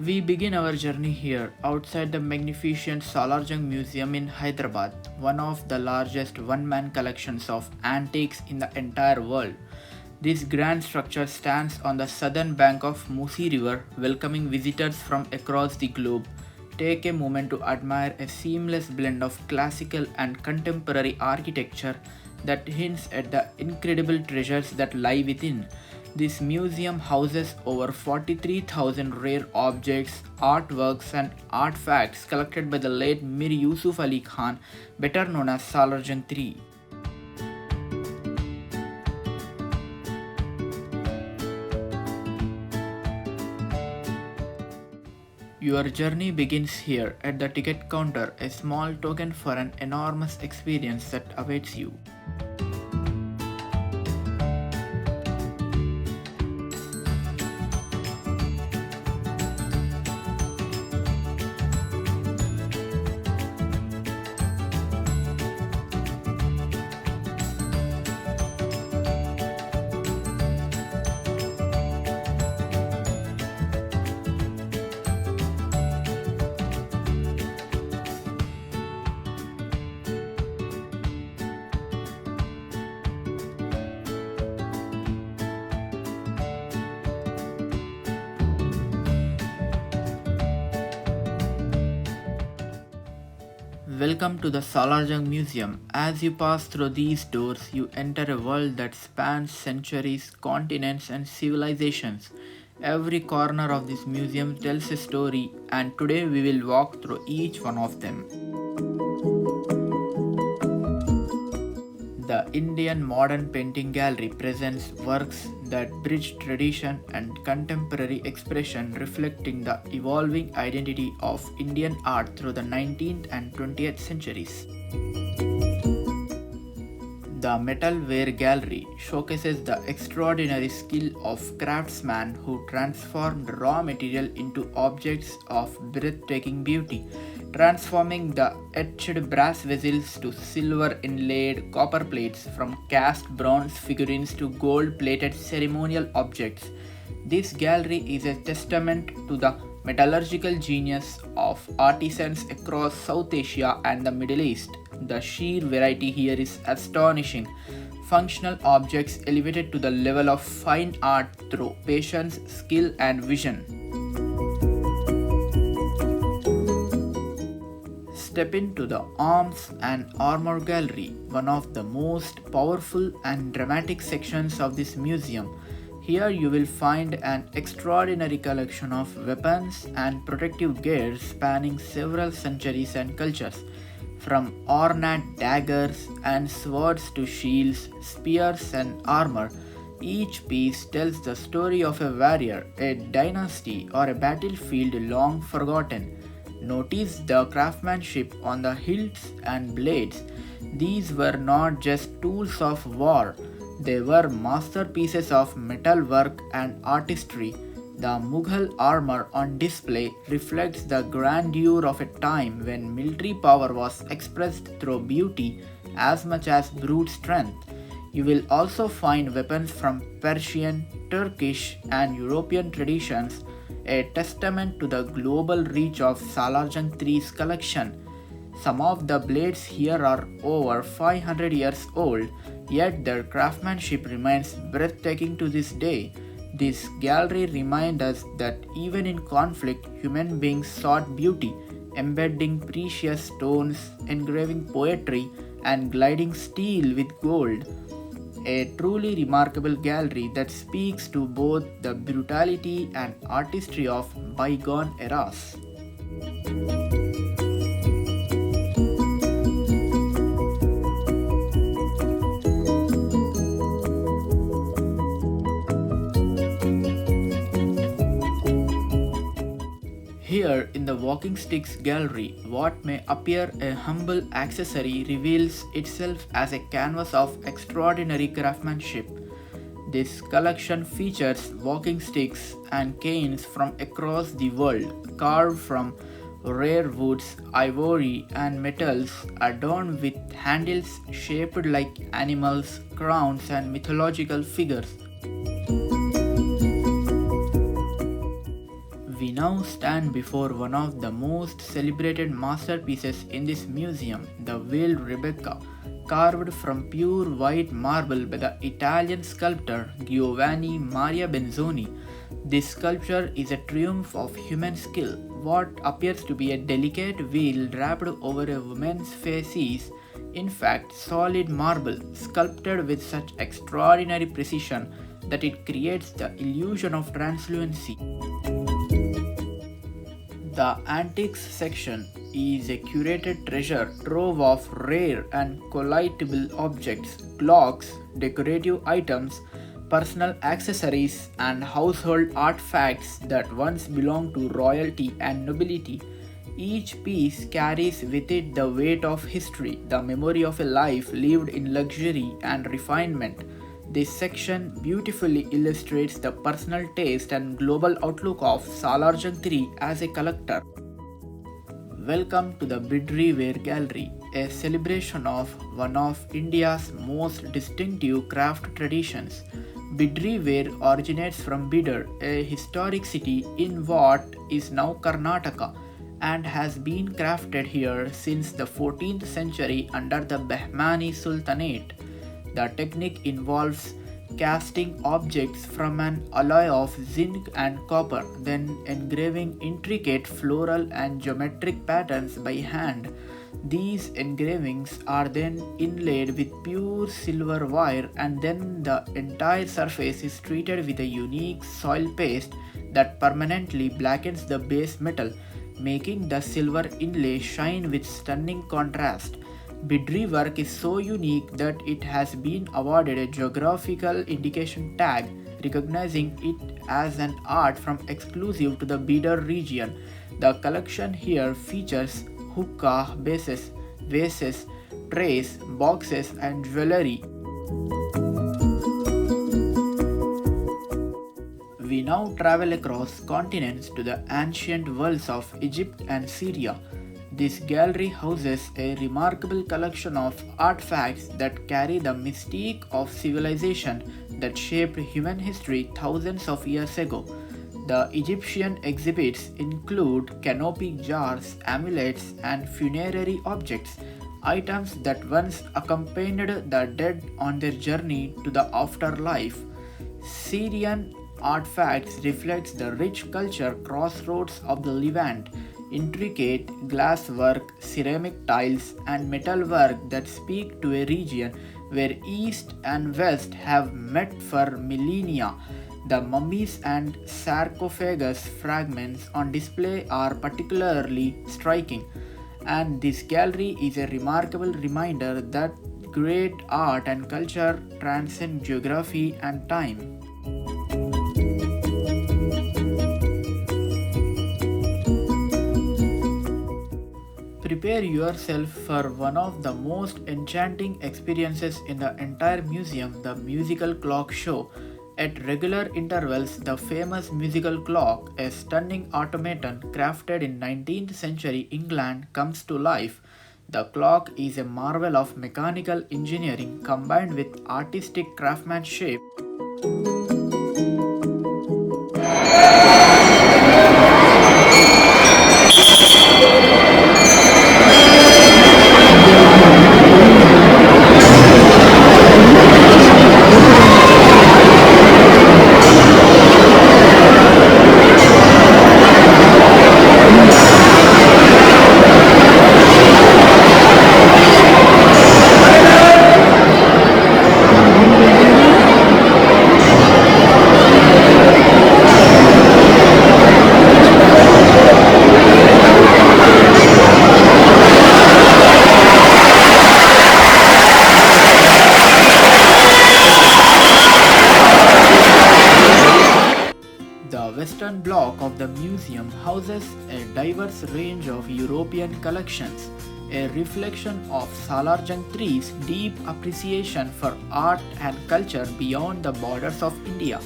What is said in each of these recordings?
We begin our journey here outside the magnificent Salar Jung Museum in Hyderabad, one of the largest one man collections of antiques in the entire world. This grand structure stands on the southern bank of Musi River, welcoming visitors from across the globe. Take a moment to admire a seamless blend of classical and contemporary architecture that hints at the incredible treasures that lie within. This museum houses over 43,000 rare objects, artworks, and artifacts collected by the late Mir Yusuf Ali Khan, better known as Salarjung III. Your journey begins here at the ticket counter, a small token for an enormous experience that awaits you. Welcome to the Salarjung Museum. As you pass through these doors, you enter a world that spans centuries, continents, and civilizations. Every corner of this museum tells a story, and today we will walk through each one of them. The Indian Modern Painting Gallery presents works that bridge tradition and contemporary expression, reflecting the evolving identity of Indian art through the 19th and 20th centuries. The Metalware Gallery showcases the extraordinary skill of craftsmen who transformed raw material into objects of breathtaking beauty, transforming the etched brass vessels to silver inlaid copper plates, from cast bronze figurines to gold plated ceremonial objects. This gallery is a testament to the metallurgical genius of artisans across South Asia and the Middle East. The sheer variety here is astonishing. Functional objects elevated to the level of fine art through patience, skill, and vision. Step into the Arms and Armor Gallery, one of the most powerful and dramatic sections of this museum. Here you will find an extraordinary collection of weapons and protective gear spanning several centuries and cultures. From ornate daggers and swords to shields, spears, and armor, each piece tells the story of a warrior, a dynasty, or a battlefield long forgotten. Notice the craftsmanship on the hilts and blades. These were not just tools of war, they were masterpieces of metalwork and artistry. The Mughal armor on display reflects the grandeur of a time when military power was expressed through beauty as much as brute strength. You will also find weapons from Persian, Turkish, and European traditions, a testament to the global reach of Salarjung III's collection. Some of the blades here are over 500 years old, yet their craftsmanship remains breathtaking to this day. This gallery reminds us that even in conflict, human beings sought beauty, embedding precious stones, engraving poetry, and gliding steel with gold. A truly remarkable gallery that speaks to both the brutality and artistry of bygone eras. Here in the Walking Sticks Gallery, what may appear a humble accessory reveals itself as a canvas of extraordinary craftsmanship. This collection features walking sticks and canes from across the world, carved from rare woods, ivory, and metals, adorned with handles shaped like animals, crowns, and mythological figures. We now stand before one of the most celebrated masterpieces in this museum, the veiled Rebecca, carved from pure white marble by the Italian sculptor Giovanni Maria Benzoni. This sculpture is a triumph of human skill. What appears to be a delicate veil wrapped over a woman's face is, in fact, solid marble, sculpted with such extraordinary precision that it creates the illusion of translucency. The antiques section is a curated treasure trove of rare and collectible objects, clocks, decorative items, personal accessories, and household artifacts that once belonged to royalty and nobility. Each piece carries with it the weight of history, the memory of a life lived in luxury and refinement. This section beautifully illustrates the personal taste and global outlook of Salar Jung as a collector. Welcome to the Bidri Ware Gallery, a celebration of one of India's most distinctive craft traditions. Bidri Ware originates from Bidar, a historic city in what is now Karnataka, and has been crafted here since the 14th century under the Bahmani Sultanate. The technique involves casting objects from an alloy of zinc and copper, then engraving intricate floral and geometric patterns by hand. These engravings are then inlaid with pure silver wire, and then the entire surface is treated with a unique soil paste that permanently blackens the base metal, making the silver inlay shine with stunning contrast. Bidri work is so unique that it has been awarded a geographical indication tag, recognizing it as an art from exclusive to the Bidar region. The collection here features hookah bases, vases, trays, boxes, and jewelry. We now travel across continents to the ancient worlds of Egypt and Syria. This gallery houses a remarkable collection of artifacts that carry the mystique of civilization that shaped human history thousands of years ago. The Egyptian exhibits include canopy jars, amulets, and funerary objects, items that once accompanied the dead on their journey to the afterlife. Syrian artifacts reflects the rich culture crossroads of the Levant, intricate glasswork, ceramic tiles, and metalwork that speak to a region where East and West have met for millennia. The mummies and sarcophagus fragments on display are particularly striking, and this gallery is a remarkable reminder that great art and culture transcend geography and time. Prepare yourself for one of the most enchanting experiences in the entire museum, the musical clock show. At regular intervals, the famous musical clock, a stunning automaton crafted in 19th century England, comes to life. The clock is a marvel of mechanical engineering combined with artistic craftsmanship. The western block of the museum houses a diverse range of European collections, a reflection of Salar Jung III's deep appreciation for art and culture beyond the borders of India.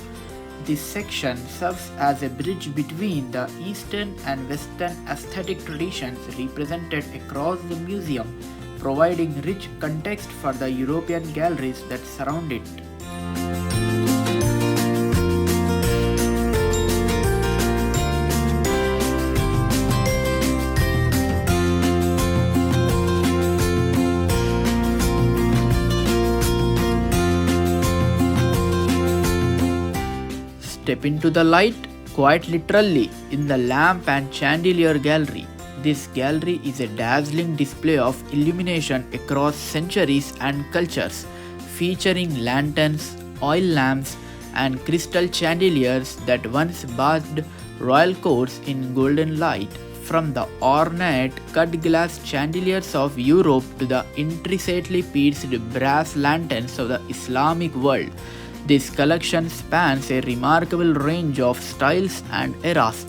This section serves as a bridge between the Eastern and Western aesthetic traditions represented across the museum, providing rich context for the European galleries that surround it. step into the light, quite literally, in the lamp and chandelier gallery. This gallery is a dazzling display of illumination across centuries and cultures, featuring lanterns, oil lamps, and crystal chandeliers that once bathed royal courts in golden light. From the ornate cut glass chandeliers of Europe to the intricately pieced brass lanterns of the Islamic world, this collection spans a remarkable range of styles and eras.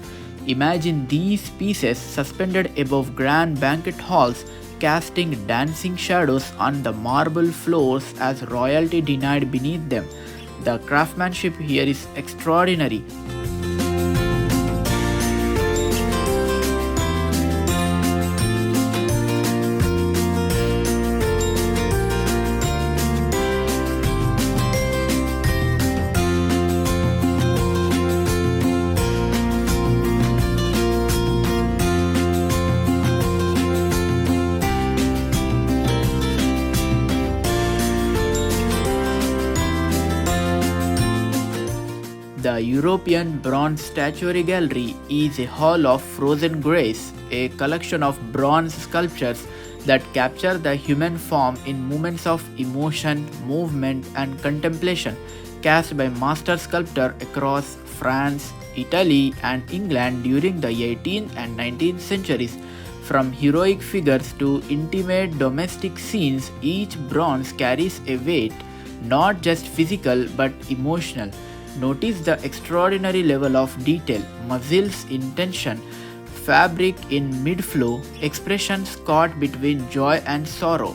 Imagine these pieces suspended above grand banquet halls, casting dancing shadows on the marble floors as royalty denied beneath them. The craftsmanship here is extraordinary. The European Bronze Statuary Gallery is a hall of frozen grace, a collection of bronze sculptures that capture the human form in moments of emotion, movement, and contemplation, cast by master sculptors across France, Italy, and England during the 18th and 19th centuries. From heroic figures to intimate domestic scenes, each bronze carries a weight, not just physical but emotional. Notice the extraordinary level of detail, muscles in tension, fabric in mid-flow, expressions caught between joy and sorrow.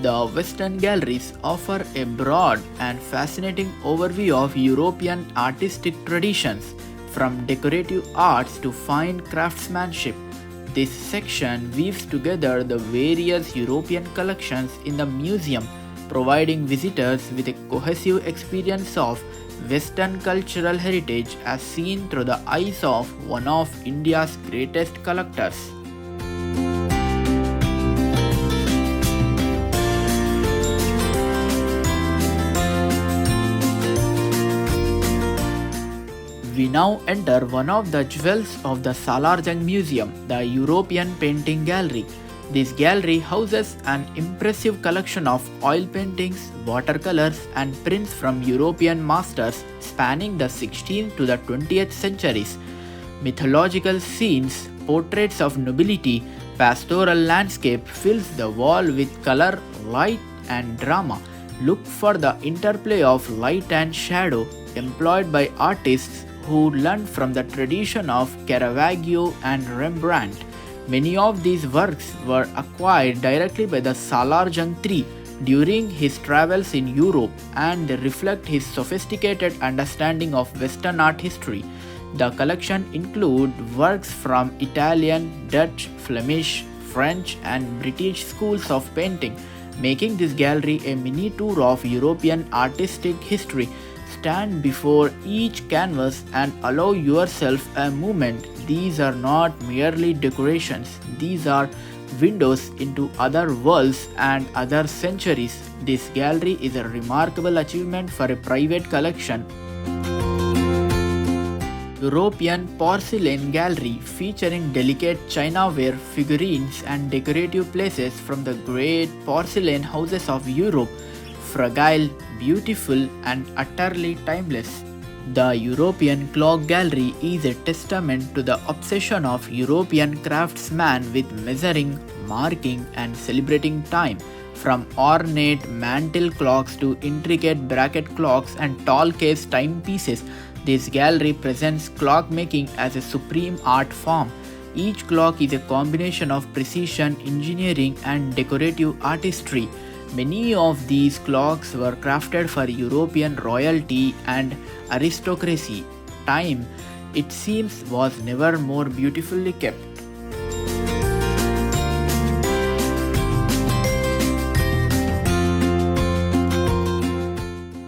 The Western galleries offer a broad and fascinating overview of European artistic traditions, from decorative arts to fine craftsmanship. This section weaves together the various European collections in the museum, providing visitors with a cohesive experience of Western cultural heritage as seen through the eyes of one of India's greatest collectors. We now enter one of the jewels of the Salar Jung Museum, the European Painting Gallery. This gallery houses an impressive collection of oil paintings, watercolors, and prints from European masters spanning the 16th to the 20th centuries. Mythological scenes, portraits of nobility, pastoral landscape fills the wall with color, light, and drama. Look for the interplay of light and shadow employed by artists who learned from the tradition of Caravaggio and Rembrandt. Many of these works were acquired directly by the Salar Jung III during his travels in Europe, and they reflect his sophisticated understanding of Western art history. The collection includes works from Italian, Dutch, Flemish, French, and British schools of painting, making this gallery a mini tour of European artistic history. Stand before each canvas and allow yourself a moment. These are not merely decorations, these are windows into other worlds and other centuries. This gallery is a remarkable achievement for a private collection. European Porcelain Gallery, featuring delicate chinaware, figurines, and decorative pieces from the great porcelain houses of Europe. Fragile, beautiful, and utterly timeless. The European Clock Gallery is a testament to the obsession of European craftsmen with measuring, marking, and celebrating time. From ornate mantle clocks to intricate bracket clocks and tall case timepieces, this gallery presents clockmaking as a supreme art form. Each clock is a combination of precision, engineering, and decorative artistry. Many of these clocks were crafted for European royalty and aristocracy. Time, it seems, was never more beautifully kept.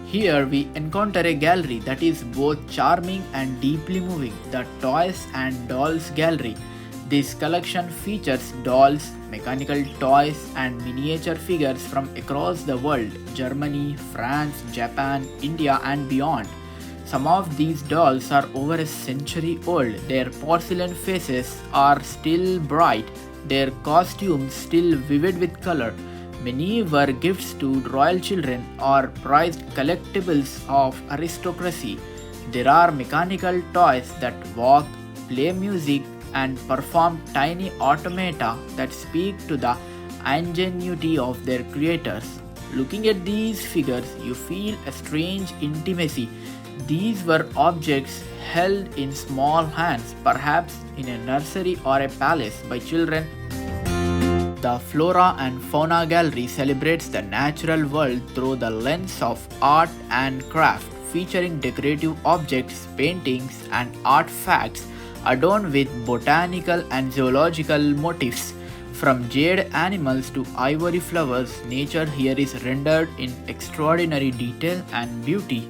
Here we encounter a gallery that is both charming and deeply moving, the Toys and Dolls Gallery. This collection features dolls, mechanical toys, and miniature figures from across the world: Germany, France, Japan, India, and beyond. Some of these dolls are over a century old. Their porcelain faces are still bright, their costumes still vivid with color. Many were gifts to royal children or prized collectibles of aristocracy. There are mechanical toys that walk, play music, and perform tiny automata that speak to the ingenuity of their creators. Looking at these figures, you feel a strange intimacy. These were objects held in small hands, perhaps in a nursery or a palace, by children. The Flora and Fauna Gallery celebrates the natural world through the lens of art and craft, featuring decorative objects, paintings, and artifacts adorned with botanical and zoological motifs. From jade animals to ivory flowers, nature here is rendered in extraordinary detail and beauty.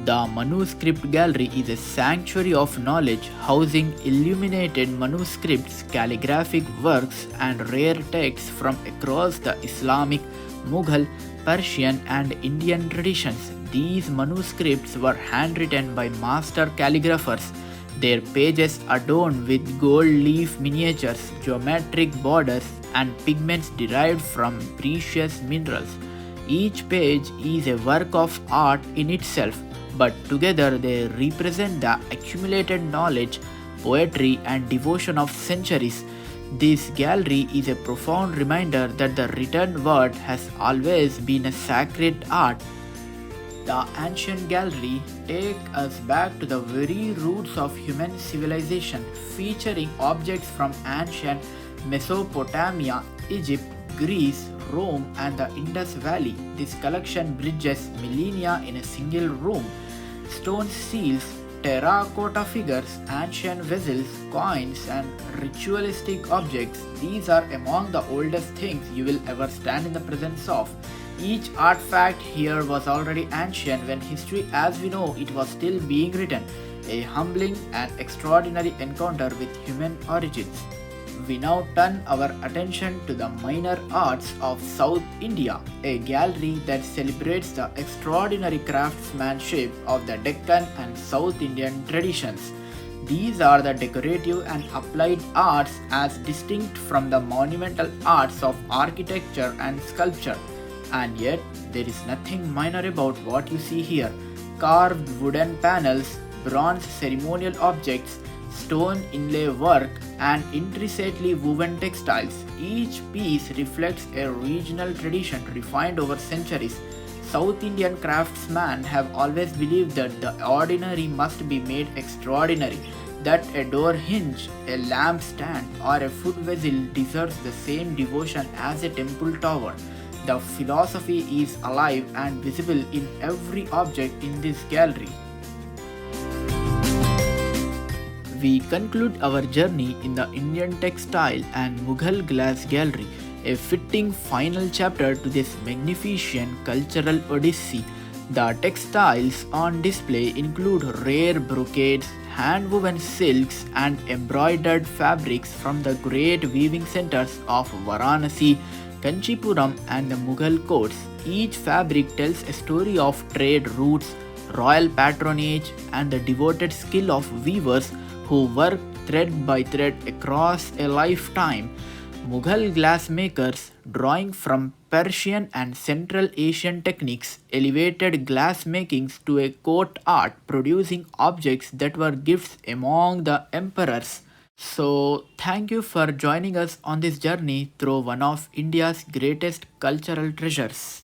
The Manuscript Gallery is a sanctuary of knowledge housing illuminated manuscripts, calligraphic works, and rare texts from across the Islamic, Mughal, Persian, and Indian traditions. These manuscripts were handwritten by master calligraphers, their pages adorned with gold leaf miniatures, geometric borders, and pigments derived from precious minerals. Each page is a work of art in itself, but together they represent the accumulated knowledge, poetry, and devotion of centuries. This gallery is a profound reminder that the written word has always been a sacred art. The ancient gallery takes us back to the very roots of human civilization, featuring objects from ancient Mesopotamia, Egypt, Greece, Rome, and the Indus Valley. This collection bridges millennia in a single room. Stone seals, terracotta figures, ancient vessels, coins, and ritualistic objects. These are among the oldest things you will ever stand in the presence of. Each artifact here was already ancient when history as we know it was still being written, a humbling and extraordinary encounter with human origins. We now turn our attention to the minor arts of South India, a gallery that celebrates the extraordinary craftsmanship of the Deccan and South Indian traditions. These are the decorative and applied arts as distinct from the monumental arts of architecture and sculpture. And yet, there is nothing minor about what you see here. Carved wooden panels, bronze ceremonial objects, stone inlay work, and intricately woven textiles. Each piece reflects a regional tradition refined over centuries. South Indian craftsmen have always believed that the ordinary must be made extraordinary, that a door hinge, a lamp stand, or a food vessel deserves the same devotion as a temple tower. The philosophy is alive and visible in every object in this gallery. We conclude our journey in the Indian Textile and Mughal Glass Gallery, a fitting final chapter to this magnificent cultural odyssey. The textiles on display include rare brocades, hand-woven silks, and embroidered fabrics from the great weaving centers of Varanasi, Kanchipuram, and the Mughal courts. Each fabric tells a story of trade routes, royal patronage, and the devoted skill of weavers who work thread by thread across a lifetime. Mughal glassmakers, drawing from Persian and Central Asian techniques, elevated glass makings to a court art, producing objects that were gifts among the emperors. So, thank you for joining us on this journey through one of India's greatest cultural treasures.